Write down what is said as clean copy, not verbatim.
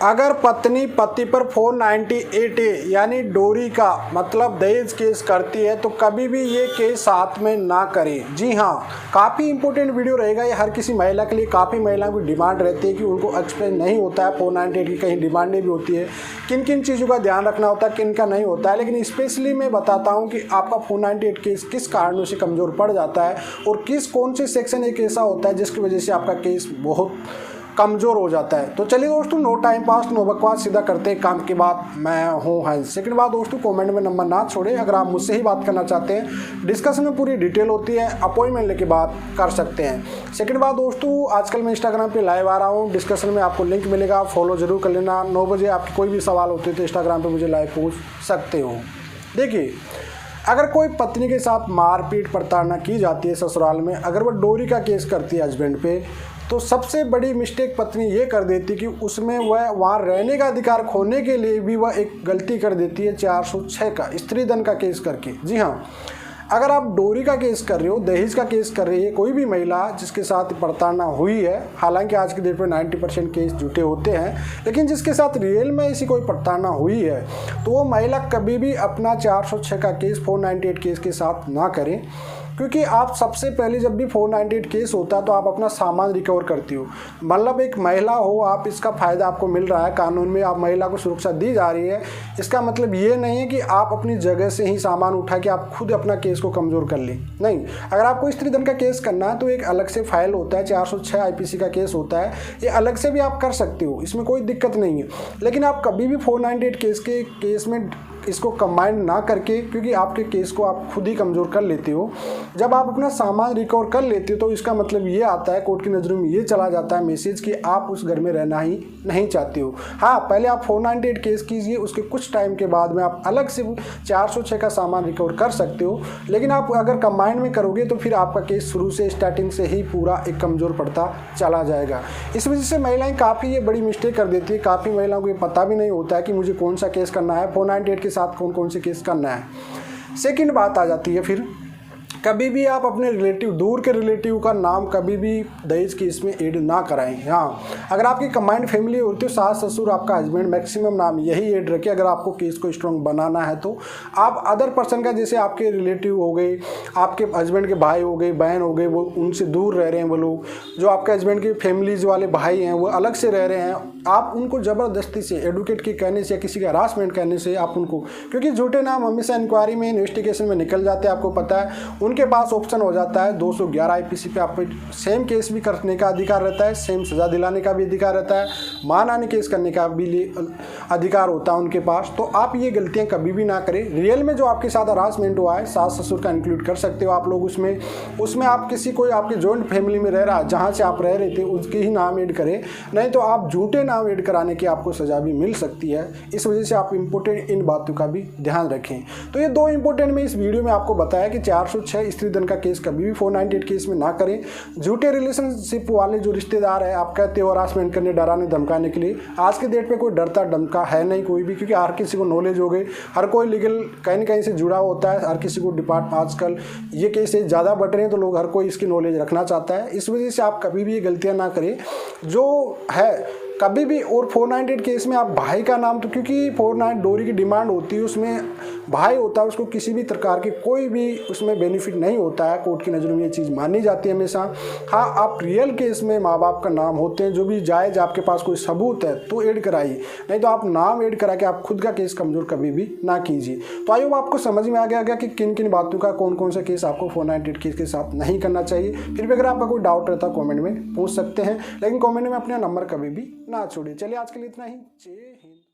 अगर पत्नी पति पर 498A यानी डोरी का मतलब दहेज केस करती है तो कभी भी ये केस साथ में ना करें। जी हाँ, काफ़ी इंपॉर्टेंट वीडियो रहेगा ये हर किसी महिला के लिए। काफ़ी महिलाओं की डिमांड रहती है कि उनको एक्सप्लेन नहीं होता है 498 की, कहीं डिमांडें भी होती है, किन किन चीज़ों का ध्यान रखना होता है, किन का नहीं होता है। लेकिन स्पेशली मैं बताता हूँ कि आपका 498 केस किस कारणों से कमज़ोर पड़ जाता है और कौन से सेक्शन एक ऐसा होता है जिसकी वजह से आपका केस बहुत कमज़ोर हो जाता है। तो चलिए दोस्तों, नो टाइम पास नो बकवास, सीधा करते हैं काम की बात। मैं हूँ हंस। सेकंड बात दोस्तों, कमेंट में नंबर ना छोड़ें। अगर आप मुझसे ही बात करना चाहते हैं, डिस्कशन में पूरी डिटेल होती है, अपॉइंटमेंट लेके बात कर सकते हैं। सेकंड बात दोस्तों, आजकल मैं इंस्टाग्राम पे लाइव आ रहा हूँ, डिस्कशन में आपको लिंक मिलेगा, फॉलो जरूर कर लेना। 9 बजे आपके कोई भी सवाल होते हैं तो इंस्टाग्राम पर मुझे लाइव पूछ सकते हो। देखिए, अगर कोई पत्नी के साथ मारपीट प्रताड़ना की जाती है ससुराल में, अगर वह डोरी का केस करती है हस्बैंड पे, तो सबसे बड़ी मिस्टेक पत्नी ये कर देती कि उसमें वह वहाँ रहने का अधिकार खोने के लिए भी वह एक गलती कर देती है 406 का स्त्री धन का केस करके। जी हाँ, अगर आप डोरी का केस कर रहे हो, दहेज का केस कर रही है कोई भी महिला जिसके साथ प्रताड़ना हुई है, हालांकि आज की डेट में 90% केस झूठे होते हैं, लेकिन जिसके साथ रियल में ऐसी कोई प्रताड़ना हुई है तो वो महिला कभी भी अपना 406 का केस 498 केस के साथ ना करें। क्योंकि आप सबसे पहले जब भी 498 केस होता है तो आप अपना सामान रिकवर करती हो। मतलब एक महिला हो, आप इसका फ़ायदा आपको मिल रहा है, कानून में आप महिला को सुरक्षा दी जा रही है। इसका मतलब ये नहीं है कि आप अपनी जगह से ही सामान उठा के आप खुद अपना केस को कमज़ोर कर लें। नहीं, अगर आपको स्त्री धन का केस करना है तो एक अलग से फाइल होता है, 406 IPC का केस होता है, ये अलग से भी आप कर सकते हो, इसमें कोई दिक्कत नहीं है। लेकिन आप कभी भी 498 केस में इसको कंबाइंड ना करके, क्योंकि आपके केस को आप खुद ही कमज़ोर कर लेते हो। जब आप अपना सामान रिकवर कर लेते हो तो इसका मतलब ये आता है, कोर्ट की नज़रों में ये चला जाता है मैसेज कि आप उस घर में रहना ही नहीं चाहते हो। हाँ, पहले आप 498 केस कीजिए, उसके कुछ टाइम के बाद में आप अलग से 406 का सामान रिकवर कर सकते हो। लेकिन आप अगर कंबाइंड में करोगे तो फिर आपका केस शुरू से स्टार्टिंग से ही पूरा एक कमज़ोर पड़ता चला जाएगा। इस वजह से महिलाएं काफ़ी ये बड़ी मिस्टेक कर देती है। काफ़ी महिलाओं को ये पता भी नहीं होता है कि मुझे कौन सा केस करना है, 498 के साथ कौन कौन से केस करना है। सेकंड बात आ जाती है फिर, कभी भी आप अपने रिलेटिव, दूर के रिलेटिव का नाम कभी भी दहेज केस में ऐड ना कराएं। हाँ, अगर आपकी कंबाइंड फैमिली होती है, सास ससुर आपका हस्बैंड, मैक्सिमम नाम यही ऐड रखें। अगर आपको केस को स्ट्रॉन्ग बनाना है तो आप अदर पर्सन का, जैसे आपके रिलेटिव हो गए, आपके हस्बैंड के भाई हो गए, बहन हो गए, वो उनसे दूर रह रहे हैं, वो लोग जो आपके हस्बैंड के फैमिलीज वाले भाई हैं वो अलग से रह रहे हैं, आप उनको ज़बरदस्ती से एडवोकेट के कहने से या किसी के हरासमेंट करने से आप उनको, क्योंकि झूठे नाम हमेशा इंक्वायरी में, इन्वेस्टिगेशन में निकल जाते हैं, आपको पता है। उनके पास ऑप्शन हो जाता है 211 IPC पे आप सेम केस भी करने का अधिकार रहता है, सेम सज़ा दिलाने का भी अधिकार रहता है, मानहानि केस करने का भी अधिकार होता है उनके पास। तो आप ये गलतियां कभी भी ना करें। रियल में जो आपके साथ हरासमेंट हुआ है, सास ससुर का इंक्लूड कर सकते हो आप लोग उसमें आप किसी कोई आपकी जॉइंट फैमिली में रह रहा है, जहाँ से आप रह रहे थे उसके ही नाम ऐड करें, नहीं तो आप झूठे नाम ऐड कराने की आपको सज़ा भी मिल सकती है। इस वजह से आप इम्पोर्टेंट इन बातों का भी ध्यान रखें। तो ये 2 इंपॉर्टेंट में इस वीडियो में आपको बताया कि 406 स्त्री धन का केस कभी भी 498 केस में ना करें। झूठे रिलेशनशिप वाले जो रिश्तेदार है, आप कहते हो हरासमेंट करने, डराने धमकाने के लिए, आज के डेट पे कोई डरता धमका है नहीं कोई भी, क्योंकि हर किसी को नॉलेज हो गई, हर कोई लीगल कहीं न कहीं से जुड़ा होता है, हर किसी को डिपार्ट, आजकल ये केस ज़्यादा बढ़ रहे हैं तो लोग, हर कोई इसकी नॉलेज रखना चाहता है। इस वजह से आप कभी भी ये गलतियाँ ना करें जो है कभी भी। और 498 केस में आप भाई का नाम, तो क्योंकि 498 डोरी की डिमांड होती है, उसमें भाई होता है, उसको किसी भी प्रकार की कोई भी उसमें बेनिफिट नहीं होता है। कोर्ट की नज़रों में ये चीज़ मानी जाती है हमेशा। हाँ, आप रियल केस में माँ बाप का नाम होते हैं, जो भी जायज़ आपके पास कोई सबूत है तो ऐड कराइए, नहीं तो आप नाम ऐड करा के आप खुद का केस कमज़ोर कभी भी ना कीजिए। तो आई होप आपको समझ में आ गया कि किन किन बातों का, कौन कौन सा केस आपको 498 केस के साथ नहीं करना चाहिए। फिर भी अगर आपका कोई डाउट रहता है कॉमेंट में पूछ सकते हैं, लेकिन कॉमेंट में अपना नंबर कभी भी ना छोड़िए। चलिए आज के लिए इतना ही। जय हिंद।